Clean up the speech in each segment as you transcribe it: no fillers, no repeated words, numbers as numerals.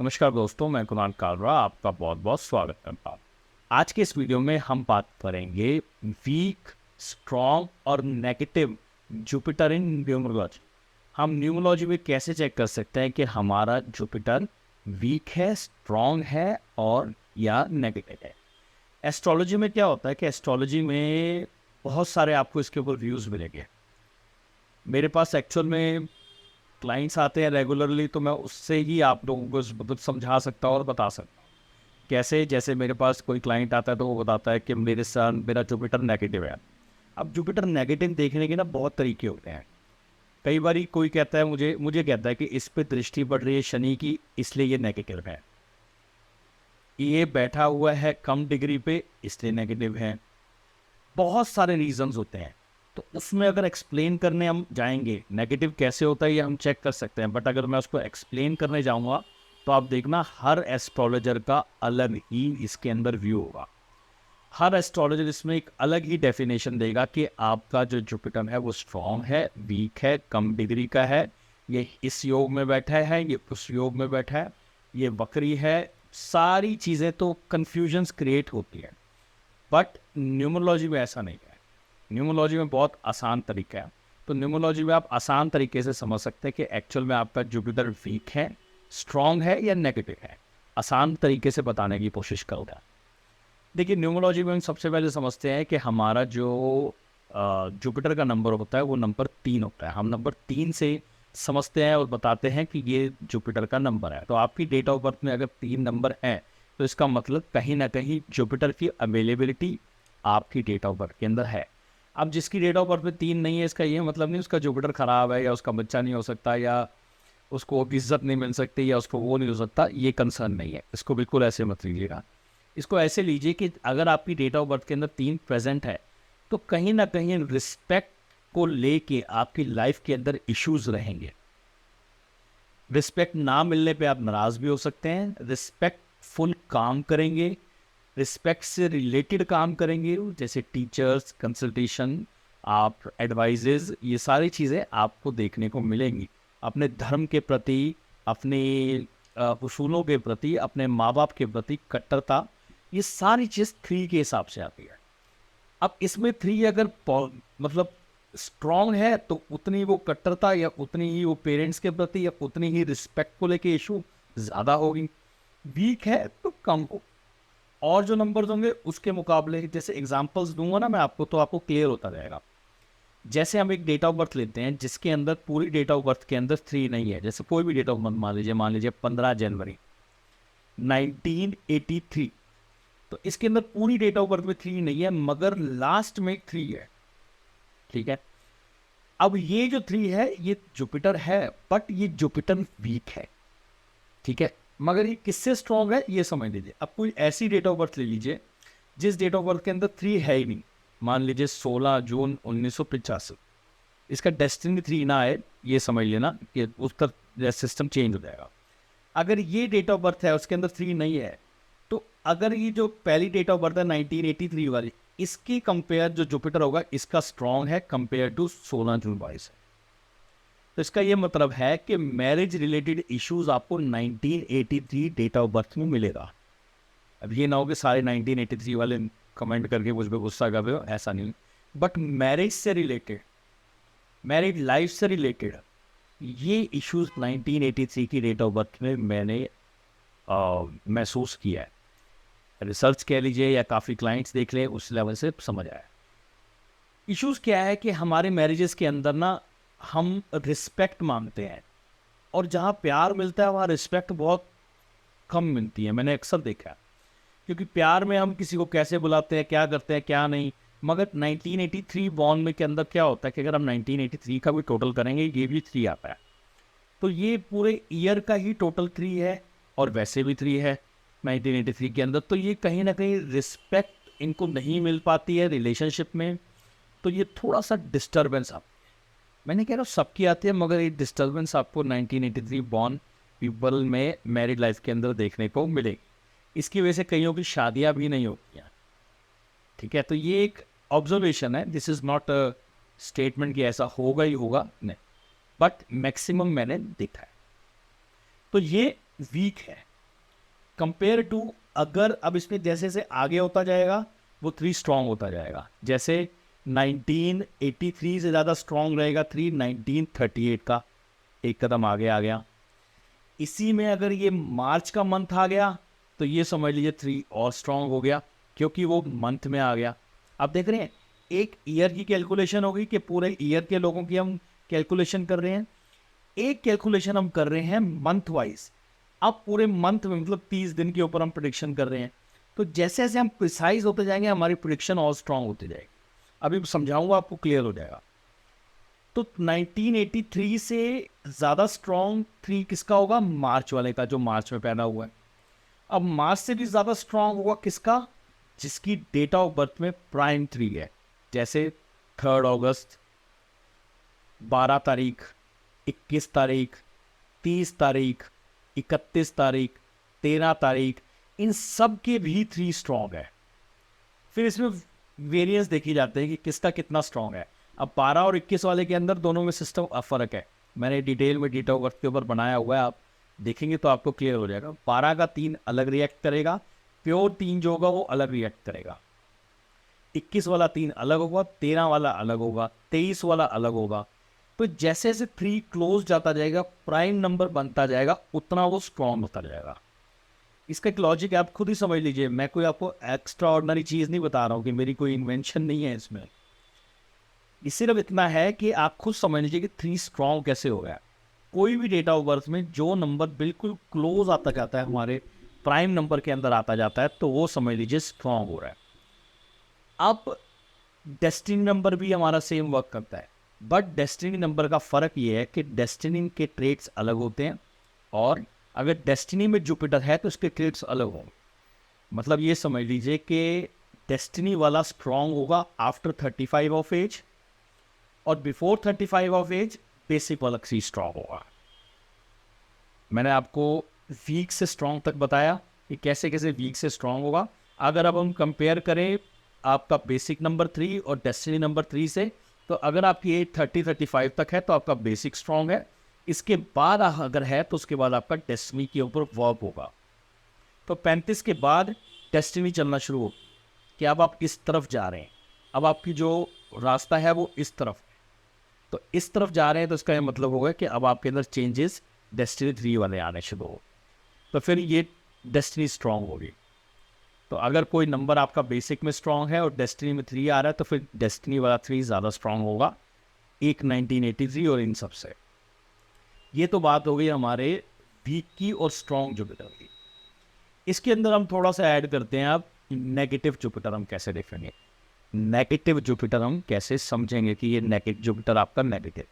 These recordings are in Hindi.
नमस्कार दोस्तों, मैं कुणाल कालरा आपका बहुत बहुत स्वागत करता हूँ। आज के इस वीडियो में हम बात करेंगे वीक, स्ट्रॉन्ग और नेगेटिव जुपिटर इन न्यूमरोलॉजी। हम न्यूमरोलॉजी में कैसे चेक कर सकते हैं कि हमारा जुपिटर वीक है, स्ट्रॉन्ग है और या नेगेटिव है। एस्ट्रोलॉजी में क्या होता है कि एस्ट्रोलॉजी में बहुत सारे आपको इसके ऊपर व्यूज़ मिलेंगे। मेरे पास एक्चुअल में क्लाइंट्स आते हैं रेगुलरली, तो मैं उससे ही आप लोगों को मतलब समझा सकता हूँ और बता सकता हूँ। कैसे? जैसे मेरे पास कोई क्लाइंट आता है तो वो बताता है कि मेरा जुपिटर नेगेटिव है। अब जुपिटर नेगेटिव देखने के ना बहुत तरीके होते हैं। कई बार कोई कहता है मुझे मुझे कहता है कि इस पे दृष्टि पड़ रही है शनि की, इसलिए ये नेगेटिव है। ये बैठा हुआ है कम डिग्री पे, इसलिए नेगेटिव है। बहुत सारे रीजंस होते हैं। तो उसमें अगर एक्सप्लेन करने हम जाएंगे नेगेटिव कैसे होता है ये हम चेक कर सकते हैं, बट अगर मैं उसको एक्सप्लेन करने जाऊंगा तो आप देखना हर एस्ट्रोलॉजर का अलग ही इसके अंदर व्यू होगा। हर एस्ट्रोलॉजर इसमें एक अलग ही डेफिनेशन देगा कि आपका जो जुपिटर है वो स्ट्रॉन्ग है, वीक है, कम डिग्री का है, ये इस योग में बैठा है, ये उस योग में बैठा है, ये वक्री है। सारी चीज़ें तो कन्फ्यूजन्स क्रिएट होती है, बट न्यूमरोलॉजी में ऐसा नहीं है। न्यूमरोलॉजी में बहुत आसान तरीका है। तो न्यूमरोलॉजी में आप आसान तरीके से समझ सकते हैं कि एक्चुअल में आपका जुपिटर वीक है, स्ट्रॉन्ग है या नेगेटिव है। आसान तरीके से बताने की कोशिश करूँगा। देखिए, न्यूमरोलॉजी में हम सबसे पहले समझते हैं कि हमारा जो जुपिटर का नंबर होता है वो नंबर 3 होता है। हम नंबर 3 से समझते हैं और बताते हैं कि ये जुपिटर का नंबर है। तो आपकी डेट ऑफ बर्थ में अगर 3 नंबर है तो इसका मतलब कहीं ना कहीं जुपिटर की अवेलेबिलिटी आपकी डेट ऑफ बर्थ के अंदर है। अब जिसकी डेट ऑफ बर्थ में 3 नहीं है, इसका ये मतलब नहीं उसका जुपिटर खराब है या उसका बच्चा नहीं हो सकता या उसको इज्जत नहीं मिल सकती या उसको वो नहीं हो सकता। ये कंसर्न नहीं है, इसको बिल्कुल ऐसे मत लीजिएगा। इसको ऐसे लीजिए कि अगर आपकी डेट ऑफ बर्थ के अंदर 3 प्रेजेंट है तो कहीं ना कहीं रिस्पेक्ट को लेके आपकी लाइफ के अंदर इश्यूज रहेंगे। रिस्पेक्ट ना मिलने पे आप नाराज भी हो सकते हैं। रिस्पेक्टफुल काम करेंगे, रिस्पेक्ट से रिलेटेड काम करेंगे, जैसे टीचर्स, कंसल्टेशन, आप एडवाइजेज, ये सारी चीज़ें आपको देखने को मिलेंगी। अपने धर्म के प्रति, अपने उसूलों के प्रति, अपने माँ बाप के प्रति कट्टरता, ये सारी चीज़ 3 के हिसाब से आती है। अब इसमें 3 अगर मतलब स्ट्रांग है तो उतनी वो कट्टरता या उतनी ही वो पेरेंट्स के प्रति या उतनी ही रिस्पेक्ट को लेके इशू ज़्यादा होगी। वीक है तो कम हो। और जो नंबर्स होंगे उसके मुकाबले, जैसे एग्जांपल्स दूंगा ना मैं आपको, तो आपको क्लियर होता रहेगा। जैसे हम एक डेट ऑफ बर्थ लेते हैं जिसके अंदर पूरी डेट ऑफ बर्थ के अंदर 3 नहीं है। जैसे कोई भी डेट ऑफ बर्थ मान लीजिए 15 जनवरी 1983, तो इसके अंदर पूरी डेट ऑफ बर्थ में 3 नहीं है मगर लास्ट में 3 है। ठीक है, अब ये जो 3 है ये जुपिटर है, बट ये जुपिटर वीक है। ठीक है, मगर ये किससे स्ट्रॉन्ग है ये समझ लीजिए। अब कोई ऐसी डेट ऑफ बर्थ ले लीजिए जिस डेट ऑफ बर्थ के अंदर 3 है ही नहीं। मान लीजिए 16 जून 1985, इसका डेस्टिनी 3 ना आए, ये समझ लेना कि उसका सिस्टम चेंज हो जाएगा। अगर ये डेट ऑफ बर्थ है उसके अंदर 3 नहीं है, तो अगर ये जो पहली डेट ऑफ बर्थ है 1983 वाली, इसकी कंपेयर जो जुपिटर होगा इसका स्ट्रॉन्ग है कंपेयर टू 16 जून 22 है। तो इसका ये मतलब है कि मैरिज रिलेटेड इश्यूज आपको 1983 डेट ऑफ बर्थ में मिलेगा। अब ये ना हो कि सारे 1983 वाले कमेंट करके मुझ पर गुस्सा कर रहे हो, ऐसा नहीं। बट मैरिज से रिलेटेड, मैरिड लाइफ से रिलेटेड ये इश्यूज 1983 की डेट ऑफ बर्थ में मैंने महसूस किया है। रिसर्च कह लीजिए या काफ़ी क्लाइंट्स देख ले, उस लेवल से समझ आया। इश्यूज क्या है कि हमारे मैरिजेस के अंदर ना हम रिस्पेक्ट मांगते हैं, और जहाँ प्यार मिलता है वहाँ रिस्पेक्ट बहुत कम मिलती है। मैंने अक्सर देखा है, क्योंकि प्यार में हम किसी को कैसे बुलाते हैं, क्या करते हैं, क्या नहीं। मगर 1983 बॉर्न में के अंदर क्या होता है कि अगर हम 1983 का भी टोटल करेंगे ये भी 3 आता है। तो ये पूरे ईयर का ही टोटल 3 है, और वैसे भी 3 है 1983 के अंदर। तो ये कहीं ना कहीं रिस्पेक्ट इनको नहीं मिल पाती है रिलेशनशिप में। तो ये थोड़ा सा डिस्टर्बेंस आप, मैंने कह रहा हूँ सबकी आती है, मगर ये डिस्टर्बेंस आपको 1983 बॉर्न पीपल में मैरिड लाइफ के अंदर देखने को मिलेगी। इसकी वजह से कईयों की शादियां भी नहीं होती हैं। ठीक है, तो ये एक ऑब्जर्वेशन है, this is not a statement कि ऐसा होगा ही होगा, नहीं, बट मैक्सिमम मैंने देखा है। तो ये वीक है। कंपेयर टू, अगर अब इसमें जैसे जैसे आगे होता जाएगा वो 3 स्ट्रॉन्ग होता जाएगा। जैसे 1983 से ज़्यादा स्ट्रॉन्ग रहेगा 3 1938 का, एक कदम आगे आ गया। इसी में अगर ये मार्च का मंथ आ गया तो ये समझ लीजिए 3 और स्ट्रॉन्ग हो गया, क्योंकि वो मंथ में आ गया। आप देख रहे हैं एक ईयर की कैलकुलेशन होगी कि पूरे ईयर के लोगों की हम कैलकुलेशन कर रहे हैं, एक कैलकुलेशन हम कर रहे हैं मंथ वाइज। अब पूरे मंथ में मतलब 30 दिन के ऊपर हम प्रिडिक्शन कर रहे हैं, तो जैसे जैसे हम प्रिसाइज होते जाएंगे हमारी प्रिडिक्शन और स्ट्रांग होती जाएगी। अभी समझाऊंगा, आपको क्लियर हो जाएगा। तो 1983 से ज़्यादा स्ट्रॉन्ग 3 किसका होगा? मार्च वाले का, जो मार्च में पैदा हुआ है। अब मार्च से भी ज़्यादा स्ट्रॉन्ग होगा किसका? जिसकी डेट ऑफ बर्थ में प्राइम 3 है। जैसे 3 अगस्त, 12 तारीख, 21 तारीख, 30 तारीख, 31 तारीख, 13 तारीख, इन सब के भी 3 स्ट्रॉन्ग है। फिर इसमें वेरिएंस देखी जाते हैं कि किसका कितना स्ट्रॉन्ग है। अब 12 और 21 वाले के अंदर दोनों में सिस्टम फ़र्क है। मैंने डिटेल में डेट ऑफ बर्थ के ऊपर बनाया हुआ है, आप देखेंगे तो आपको क्लियर हो जाएगा। 12 का 3 अलग रिएक्ट करेगा, प्योर 3 जो होगा वो अलग रिएक्ट करेगा। 21 वाला 3 अलग होगा, 13 वाला अलग होगा, 23 वाला अलग होगा। तो जैसे जैसे 3 क्लोज जाता जाएगा, प्राइम नंबर बनता जाएगा, उतना वो स्ट्रॉन्ग होता जाएगा। इसका एक लॉजिक आप खुद ही समझ लीजिए, मैं कोई आपको एक्स्ट्रा ऑर्डिनरी चीज़ नहीं बता रहा हूँ कि मेरी कोई इन्वेंशन नहीं है इसमें। ये सिर्फ इतना है कि आप खुद समझ लीजिए कि 3 स्ट्रॉन्ग कैसे हो गया। कोई भी डेट ऑफ बर्थ में जो नंबर बिल्कुल क्लोज आता जाता है, हमारे प्राइम नंबर के अंदर आता जाता है, तो वो समझ लीजिए स्ट्रॉन्ग हो रहा है। अब डेस्टिनी नंबर भी हमारा सेम वर्क करता है, बट डेस्टिनी नंबर का फ़र्क ये है कि डेस्टिनी के ट्रेट्स अलग होते हैं, और अगर डेस्टिनी में जुपिटर है तो उसके ट्रेट्स अलग होंगे। मतलब ये समझ लीजिए कि डेस्टिनी वाला स्ट्रॉन्ग होगा आफ्टर 35 ऑफ एज, और बिफोर 35 ऑफ एज बेसिक वाला 3 स्ट्रॉन्ग होगा। मैंने आपको वीक से स्ट्रॉन्ग तक बताया कि कैसे कैसे वीक से स्ट्रॉन्ग होगा। अगर अब हम कंपेयर करें आपका बेसिक नंबर 3 और डेस्टिनी नंबर 3 से, तो अगर आपकी एज 30-35 तक है तो आपका बेसिक स्ट्रॉन्ग है। इसके बाद अगर है तो उसके बाद आपका डेस्टिनी के ऊपर वर्क होगा। तो 35 के बाद डेस्टिनी चलना शुरू हो कि अब आप इस तरफ जा रहे हैं, अब आपकी जो रास्ता है वो इस तरफ है। तो इस तरफ जा रहे हैं तो इसका ये मतलब होगा कि अब आपके अंदर चेंजेस डेस्टिनी 3 वाले आने शुरू हो, तो फिर ये डेस्टिनी स्ट्रॉन्ग होगी। तो अगर कोई नंबर आपका बेसिक में स्ट्रॉन्ग है और डेस्टिनी में 3 आ रहा है तो फिर डेस्टिनी वाला 3 ज़्यादा स्ट्रॉन्ग होगा, एक 1983 और इन सब से। ये तो बात हो गई हमारे वीक की और स्ट्रॉन्ग जुपिटर की। इसके अंदर हम थोड़ा सा ऐड करते हैं, अब नेगेटिव जुपिटर हम कैसे देखेंगे, नेगेटिव जुपिटर हम कैसे समझेंगे कि ये नेगेटिव जुपिटर आपका नेगेटिव।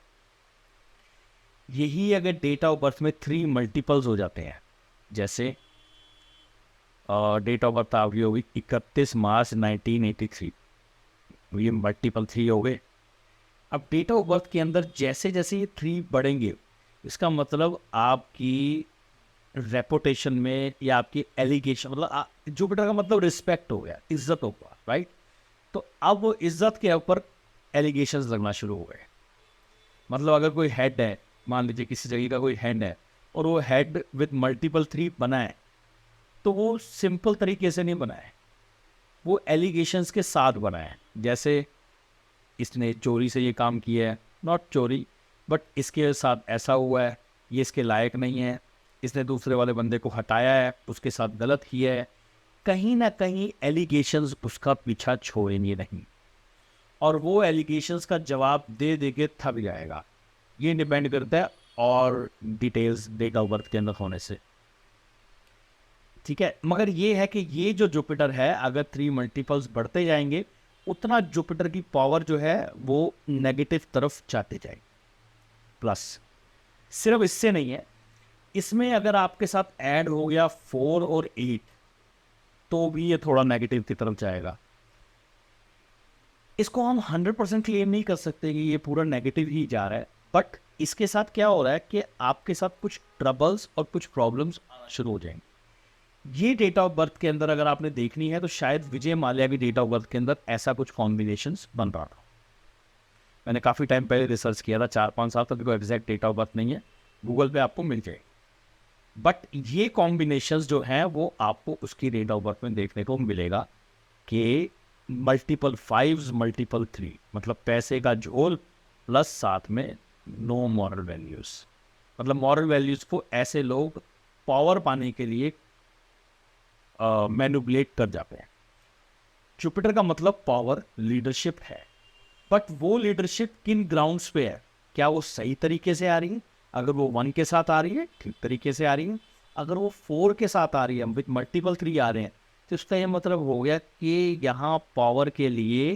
यही अगर डेट ऑफ बर्थ में 3 मल्टीपल्स हो जाते हैं, जैसे डेट ऑफ बर्थ आपकी होगी 31 मार्च 1983, ये मल्टीपल 3 हो गए। अब डेट ऑफ बर्थ के अंदर जैसे जैसे ये 3 बढ़ेंगे, इसका मतलब आपकी रेपुटेशन में या आपकी एलिगेशन, मतलब जुपिटर का मतलब रिस्पेक्ट हो गया, इज्जत हो गया, राइट। तो अब वो इज्जत के ऊपर एलिगेशंस लगना शुरू हो गए। मतलब अगर कोई हेड है, मान लीजिए किसी जगह का कोई हेड है और वो हेड विद मल्टीपल 3 बना है, तो वो सिंपल तरीके से नहीं बना है, वो एलिगेशंस के साथ बना है। जैसे इसने चोरी से ये काम किया है, नॉट चोरी बट इसके साथ ऐसा हुआ है, ये इसके लायक नहीं है, इसने दूसरे वाले बंदे को हटाया है, उसके साथ गलत किया है, कहीं ना कहीं एलिगेशंस उसका पीछा छोड़ेंगे नहीं, और वो एलिगेशंस का जवाब दे दे के थक जाएगा। ये डिपेंड करता है और डिटेल्स डेट ऑफ बर्थ के अंदर होने से, ठीक है। मगर ये है कि ये जो जुपिटर है, अगर 3 मल्टीपल्स बढ़ते जाएंगे उतना जुपिटर की पावर जो है वो नेगेटिव तरफ जाते जाएगी। प्लस सिर्फ इससे नहीं है, इसमें अगर आपके साथ ऐड हो गया 4 और 8 तो भी ये थोड़ा नेगेटिव की तरफ जाएगा। इसको हम 100% क्लेम नहीं कर सकते कि ये पूरा नेगेटिव ही जा रहा है, बट इसके साथ क्या हो रहा है कि आपके साथ कुछ ट्रबल्स और कुछ प्रॉब्लम्स आना शुरू हो जाएंगे। ये डेट ऑफ बर्थ के अंदर अगर आपने देखनी है तो शायद विजय माल्या की डेट ऑफ बर्थ के अंदर ऐसा कुछ कॉम्बिनेशंस बन रहा था। मैंने काफ़ी टाइम पहले रिसर्च किया था, 4-5 साल तक, एग्जैक्ट डेट ऑफ बर्थ नहीं है, गूगल पे आपको मिल जाएगी। बट ये कॉम्बिनेशंस जो हैं वो आपको उसकी रेट ऑफ बर्थ में देखने को मिलेगा कि मल्टीपल फाइव्स मल्टीपल थ्री, मतलब पैसे का झोल प्लस साथ में नो मॉरल वैल्यूज। मतलब मॉरल वैल्यूज को ऐसे लोग पावर पाने के लिए मैनिपुलेट कर जाते हैं। जुपिटर का मतलब पावर, लीडरशिप है, बट वो लीडरशिप किन ग्राउंड्स पे है? क्या वो सही तरीके से आ रही है? अगर वो 1 के साथ आ रही है ठीक तरीके से आ रही है, अगर वो 4 के साथ आ रही है विथ मल्टीपल 3 आ रहे हैं, तो इसका ये मतलब हो गया कि यहाँ पावर के लिए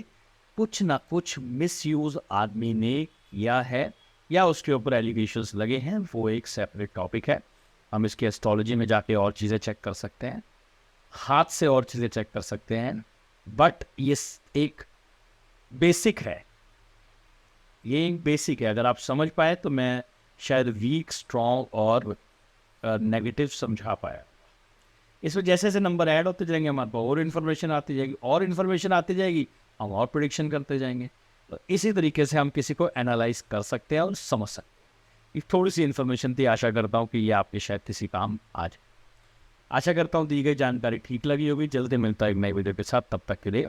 कुछ ना कुछ मिसयूज आदमी ने किया है या उसके ऊपर एलिगेशंस लगे हैं। वो एक सेपरेट टॉपिक है, हम इसके एस्ट्रोलॉजी में जाके और चीज़ें चेक कर सकते हैं, हाथ से और चीज़ें चेक कर सकते हैं, बट ये एक बेसिक है, ये एक बेसिक है। अगर आप समझ पाए तो मैं शायद वीक, स्ट्रॉन्ग और नेगेटिव समझा पाया। इसमें जैसे जैसे नंबर ऐड होते जाएंगे हमारे पास और इन्फॉर्मेशन आती जाएगी, और इन्फॉर्मेशन आती जाएगी, हम और प्रिडिक्शन करते जाएंगे। तो इसी तरीके से हम किसी को एनालाइज कर सकते हैं और समझ सकते हैं। एक थोड़ी सी इन्फॉर्मेशन थी, आशा करता हूँ कि ये आपके शायद किसी काम आ जाए। आशा करता हूँ दी गई जानकारी ठीक लगी होगी। जल्दी मिलता है एक नई वीडियो के साथ, तब तक के लिए